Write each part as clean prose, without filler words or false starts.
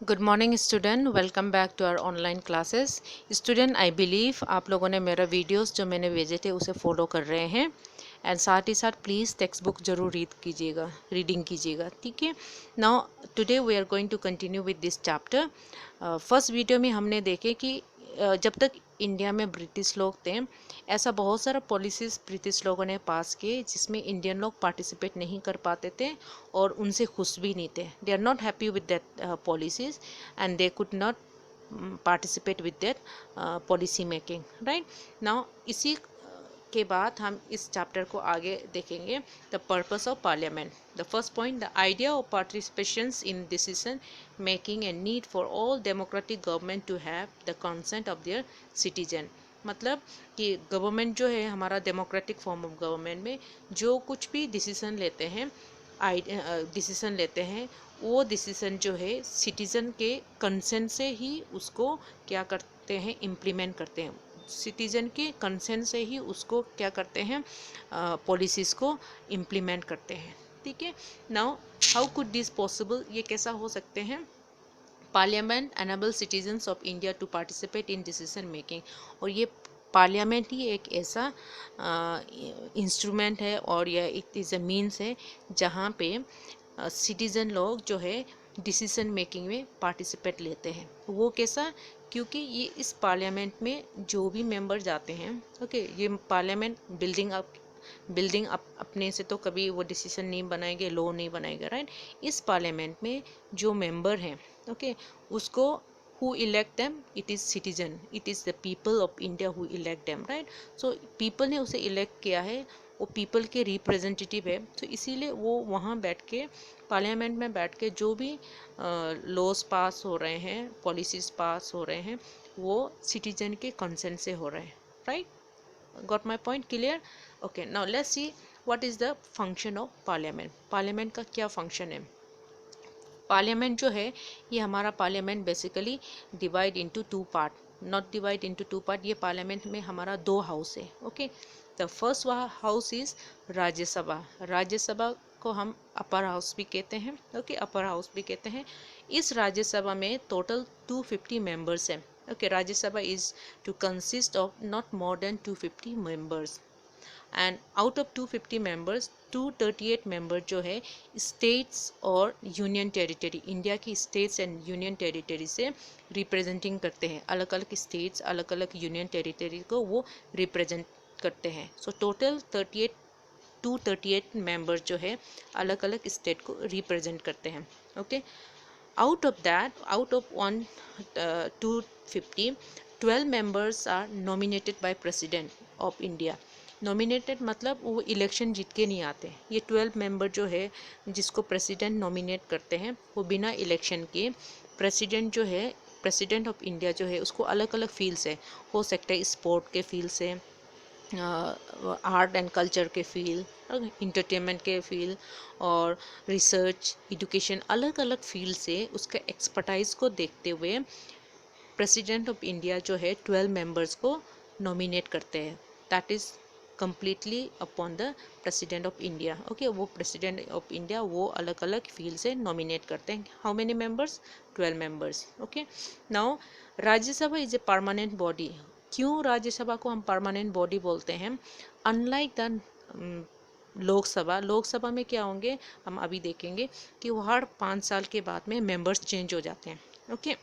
Good morning student, welcome back to our online classes. Student, I believe आप लोगों ने मेरा वीडियोस जो मैंने भेजे थे उसे फॉलो कर रहे हैं एंड साथ ही साथ प्लीज़ टेक्स्ट बुक जरूर रीडिंग कीजिएगा, ठीक है। Now today we are going to continue with this chapter. First video में हमने देखे कि जब तक इंडिया में ब्रिटिश लोग थे, ऐसा बहुत सारा पॉलिसीज़ ब्रिटिश लोगों ने पास किए जिसमें इंडियन लोग पार्टिसिपेट नहीं कर पाते थे और उनसे खुश भी नहीं थे। They are not happy with that policies and they could not participate with that policy making, right. Now इसी के बाद हम इस चैप्टर को आगे देखेंगे। The purpose of parliament. The first point, the idea of participations in decision making and need for all democratic government to have the consent of their citizen. मतलब कि गवर्नमेंट जो है हमारा डेमोक्रेटिक फॉर्म ऑफ गवर्नमेंट में जो कुछ भी decision लेते हैं वो डिसीजन जो है सिटीज़न के कंसेंट से ही उसको क्या करते हैं, इम्प्लीमेंट करते हैं। सिटीज़न के कंसेंट से ही उसको क्या करते हैं, पॉलिसीज़ को इम्प्लीमेंट करते हैं, ठीक है। Now how could this possible, ये कैसा हो सकते हैं। Parliament enable citizens of India to participate in decision making. और ये पार्लियामेंट ही एक ऐसा इंस्ट्रूमेंट है और यह इट इज़ अ मीन्स है जहाँ पे सिटीज़न लोग जो है डिसीजन मेकिंग में पार्टिसिपेट लेते हैं। वो कैसा, क्योंकि ये इस पार्लियामेंट में जो भी मेंबर जाते हैं, ओके, ये पार्लियामेंट बिल्डिंग अपने से तो कभी वो डिसीजन नहीं बनाएंगे, लॉ नहीं बनाएगा, राइट। इस पार्लियामेंट में जो मेंबर हैं, ओके, उसको who elect them, it is citizen, it is the people of India who elect them, right। so people ने उसे elect किया है, वो people के रिप्रेजेंटेटिव है, तो इसीलिए वो वहाँ बैठ के पार्लियामेंट में बैठ के जो भी लॉज पास हो रहे हैं, पॉलिसीज पास हो रहे हैं, वो सिटीजन के कंसेंट से हो रहे हैं, right. Got my point clear. Okay, now let's see what is the function of parliament. Parliament का क्या फंक्शन है। पार्लियामेंट जो है, ये हमारा parliament basically divide into two part, not divide into two part. ये पार्लियामेंट में हमारा दो हाउस है, okay. The first house is Rajya Sabha. Rajya Sabha को हम अपर हाउस भी कहते हैं, ओके, अपर हाउस भी कहते हैं। इस राज्यसभा में टोटल 250 मेंबर्स हैं, okay. Rajya Sabha is to consist of not more than 250 members and out of 250 members 238 member जो है स्टेट्स और यूनियन टेरिटरी, इंडिया की स्टेट्स एंड यूनियन टेरिटरी से रिप्रेजेंटिंग करते हैं। अलग अलग स्टेट्स, अलग अलग यूनियन टेरिटरी को वो रिप्रेजेंट करते हैं। सो टोटल 238 मेंबर जो है अलग अलग स्टेट को रिप्रेजेंट करते हैं, okay. Out of 250, 12 members are nominated by president of India। Nominated मतलब वो इलेक्शन जीत के नहीं आते। ये 12 मेंबर जो है जिसको प्रेसिडेंट नॉमिनेट करते हैं, वो बिना इलेक्शन के प्रेसिडेंट जो है, प्रेसिडेंट ऑफ इंडिया जो है, उसको अलग अलग फील्ड से हो सकता है, स्पोर्ट के फील्ड से, आर्ट एंड कल्चर के फील्ड, इंटरटेनमेंट के फील्ड और रिसर्च, एजुकेशन, अलग अलग फील्ड से उसका एक्सपर्टाइज को देखते हुए प्रेसिडेंट ऑफ इंडिया जो है 12 मेंबर्स को नॉमिनेट करते हैं। That is completely upon the president of India, okay। वो president of India वो अलग अलग फील्ड से नॉमिनेट करते हैं। How many members, 12 members, okay. Now Rajya Sabha is a permanent body. क्यों राज्यसभा को हम परमानेंट बॉडी बोलते हैं। अनलाइक द लोकसभा में क्या होंगे, हम अभी देखेंगे कि वो हर 5 साल के बाद में मेंबर्स चेंज हो जाते हैं, ओके।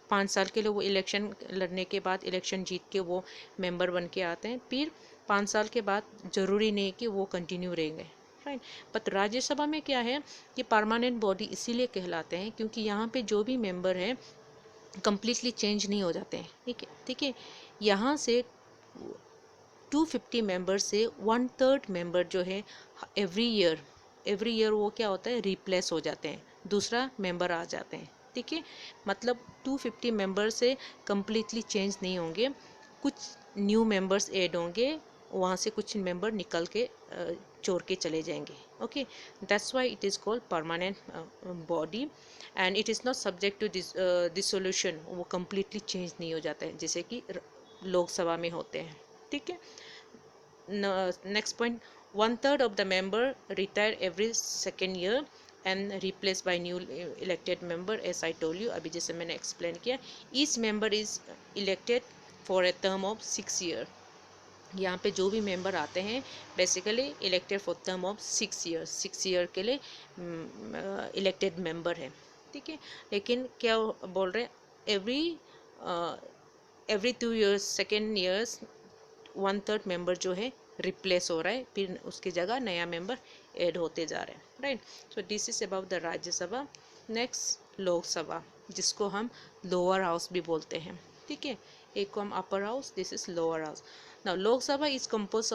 5 साल के लिए वो इलेक्शन लड़ने के बाद इलेक्शन जीत के वो मेंबर बन के आते हैं, फिर 5 साल के बाद ज़रूरी नहीं कि वो कंटिन्यू रहेंगे, राइट। बट राज्यसभा में क्या है कि परमानेंट बॉडी इसीलिए कहलाते हैं क्योंकि यहाँ पे जो भी मेंबर हैं कम्प्लीटली चेंज नहीं हो जाते हैं, ठीक है, ठीक है। यहाँ से 250 मेंबर से 1/3 मेंबर जो है एवरी ईयर वो क्या होता है, रिप्लेस हो जाते हैं, दूसरा मेंबर आ जाते हैं, ठीक है। मतलब 250 मेंबर से कम्प्लीटली चेंज नहीं होंगे, कुछ न्यू मेंबर्स ऐड होंगे, वहाँ से कुछ मेंबर निकल के छोड़ के चले जाएंगे, okay. That's why it is called permanent body and it is not subject to dissolution. वो कम्प्लीटली चेंज नहीं हो जाता है जैसे कि लोकसभा में होते हैं, ठीक है। Next point, 1/3 of the member retire every second year and replace by new elected member as I told you, अभी जैसे मैंने एक्सप्लेन किया। Each member is elected for a term of 6 year. यहाँ पे जो भी मेंबर आते हैं basically elected for term of 6 year के लिए इलेक्टेड मेंबर है, ठीक है। लेकिन क्या बोल रहे हैं, every 2 years, second years 1/3 member जो है रिप्लेस हो रहा है, फिर उसकी जगह नया मेंबर ऐड होते जा रहे हैं, right. So this is about the Rajya Sabha. Next Lok Sabha, जिसको हम लोअर हाउस भी बोलते हैं, ठीक है। एक को हम upper house, this is lower house. Now, Lok Sabha is composed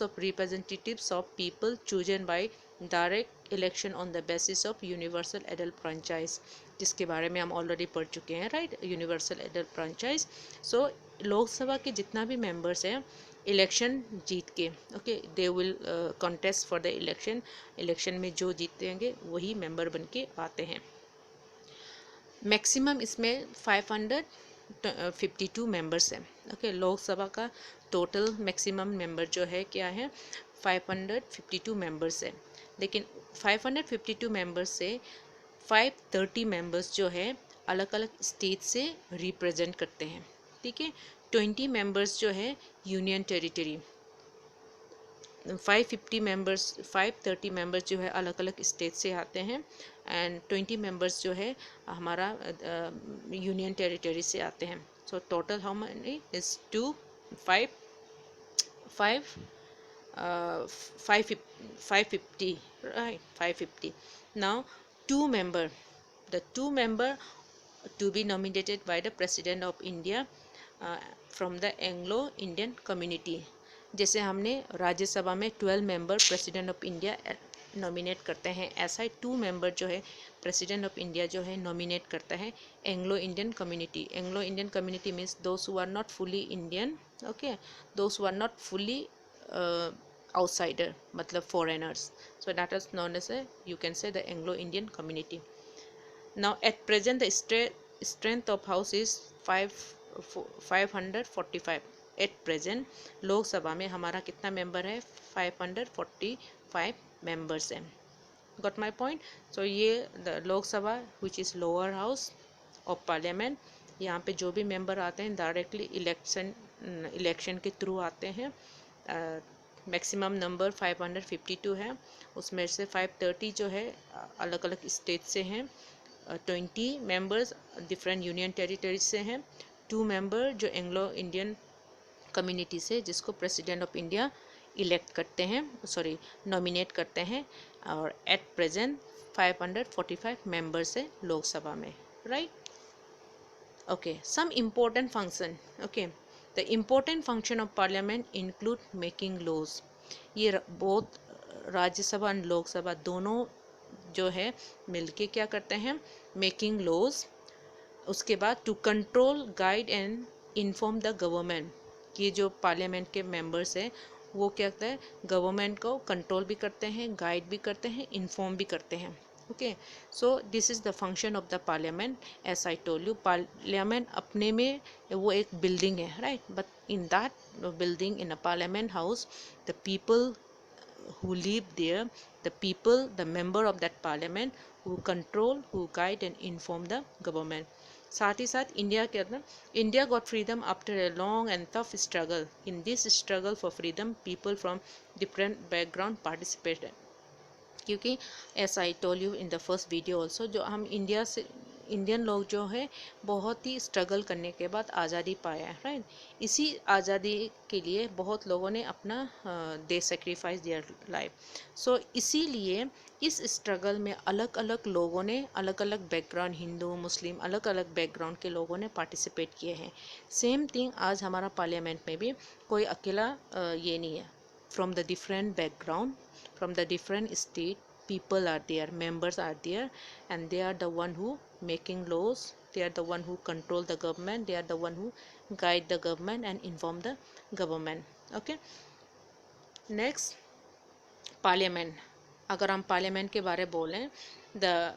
of representatives of people chosen by direct election on the basis of universal adult franchise, जिसके बारे में हम ऑलरेडी पढ़ चुके हैं, राइट, यूनिवर्सल एडल्ट फ्रेंचाइज। सो लोकसभा के जितना भी मेंबर्स हैं इलेक्शन जीत के, okay, they will contest for the election, election में जो जीतेंगे वही मेंबर बन के आते हैं। मैक्सिमम इसमें 552 मेंबर्स हैं, ओके। लोकसभा का टोटल मैक्सिमम मेंबर जो है क्या है, 552 मेंबर्स है। लेकिन 552 मेंबर्स से 530 मेंबर्स जो है अलग अलग स्टेट से रिप्रेजेंट करते हैं, ठीक है। 20 मेंबर्स जो है यूनियन टेरिटरी, 530 मेंबर्स जो है अलग अलग स्टेट से आते हैं, एंड 20 मेंबर्स जो है हमारा यूनियन टेरिटरी से आते हैं। So total how many is 550, right, 550. Now, the two member to be nominated by the President of India from the Anglo-Indian community. जैसे हमने राज्यसभा में 12 member president of India nominate करते हैं, ऐसा ही 2 मेंबर जो है प्रेसिडेंट ऑफ इंडिया जो है नॉमिनेट करता है Anglo Indian community. Anglo Indian community means those who are not fully Indian, okay, those who are not fully outsider, मतलब foreigners. So that is known as you can say the Anglo-Indian community. Now at present the strength of house is 545. At present लोक सभा में हमारा कितना member है, 545 members हैं। Got my point? So ये the लोक सभा which is lower house of parliament, यहाँ पे जो भी मेंबर आते हैं डायरेक्टली इलेक्शन के थ्रू आते हैं। मैक्सिमम नंबर 552 है, उसमें से 530 जो है अलग अलग स्टेट से हैं, 20 मेंबर्स डिफरेंट यूनियन टेरिटरी से हैं, 2 मेंबर जो एंग्लो इंडियन कम्युनिटी से, जिसको प्रेसिडेंट ऑफ इंडिया इलेक्ट करते हैं, सॉरी नॉमिनेट करते हैं। और एट प्रेजेंट 545 मेंबर्स है लोकसभा में, right. Okay, some important function, okay. The important function of parliament include making laws. ये बहुत राज्यसभा और लोकसभा दोनों जो है मिलके क्या करते हैं, मेकिंग लॉज। उसके बाद to control, guide and inform the government. ये जो पार्लियामेंट के मेंबर्स हैं वो क्या करते हैं, गवर्नमेंट को कंट्रोल भी करते हैं, गाइड भी करते हैं, इन्फॉर्म भी करते हैं, okay. So this is the function of the parliament. As I told you, parliament अपने में वो एक बिल्डिंग है, right, but in that building, in a parliament house, the people who live there, the people, the member of that parliament who control, who guide and inform the government. साथ ही साथ India के अंदर, India got freedom after a long and tough struggle. In this struggle for freedom people from different background participated. क्योंकि as I told you in the first video also, जो हम India से Indian लोग जो है बहुत ही स्ट्रगल करने के बाद आज़ादी पाया है, राइट। इसी आज़ादी के लिए बहुत लोगों ने अपना दे सेक्रीफाइस देयर लाइफ। सो इसीलिए इस स्ट्रगल में अलग अलग लोगों ने, अलग अलग बैकग्राउंड, हिंदू मुस्लिम अलग अलग बैकग्राउंड के लोगों ने पार्टिसिपेट किए हैं। सेम थिंग आज हमारा पार्लियामेंट में भी कोई अकेला ये नहीं है, from the different background, from the different state, people are there, members are there, and they are the one who making laws, they are the one who control the government, they are the one who guide the government and inform the government, okay. Next, parliament. अगर हम parliament के बारे बोलें, the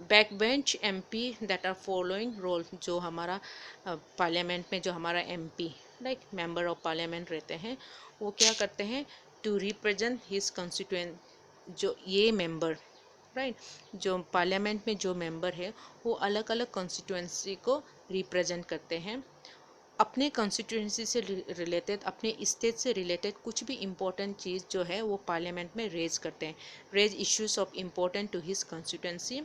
back bench MP that are following role, जो हमारा parliament में जो हमारा MP, like member of parliament रहते हैं, वो क्या करते हैं, टू रिप्रेजेंट हिज कंस्टिट्यूएंट। जो ये मेंबर राइट। जो पार्लियामेंट में जो मेंबर है वो अलग अलग कॉन्स्टिट्यूएंसी को रिप्रेजेंट करते हैं। अपने कॉन्स्टिट्यूएंसी से रिलेटेड, अपने स्टेट से रिलेटेड कुछ भी इम्पोर्टेंट चीज़ जो है वो पार्लियामेंट में रेज करते हैं, raise issues of important to his constituency.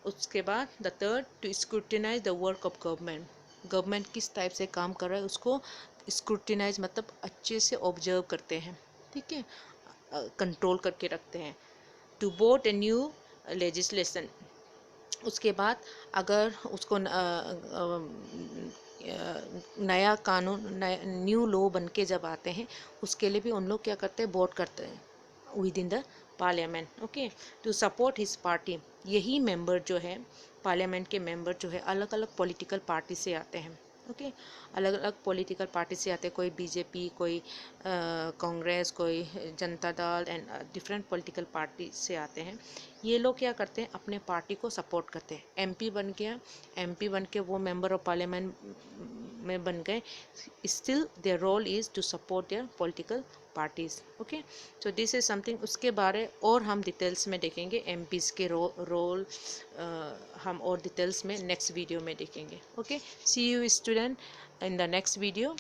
उसके बाद the third, to scrutinise the work of government, government किस टाइप से काम कर रहा है उसको स्क्रूटिनाइज मतलब अच्छे से ऑब्जर्व करते हैं, ठीक है, कंट्रोल करके रखते हैं। To vote a new legislation, उसके बाद अगर उसको नया कानून, न्यू लॉ बन के जब आते हैं उसके लिए भी उन लोग क्या करते हैं, वोट करते हैं with in the parliament. Okay, to support his party, यही मेंबर जो है पार्लियामेंट के मेंबर जो है अलग अलग पॉलिटिकल पार्टी से आते हैं। ओके, अलग अलग पॉलिटिकल पार्टी से आते हैं, कोई बीजेपी, कोई कांग्रेस, कोई Janata Dal and different political party से आते हैं। ये लोग क्या करते हैं, अपने पार्टी को सपोर्ट करते हैं। एमपी बन गया, एमपी बन के वो मेंबर ऑफ पार्लियामेंट में बन गए, still their role is to support their political parties. Okay, so this is something, उसके बारे और हम डिटेल्स में देखेंगे, एमपीज के रोल हम और डिटेल्स में नेक्स्ट वीडियो में देखेंगे। Okay, see you student in the next video.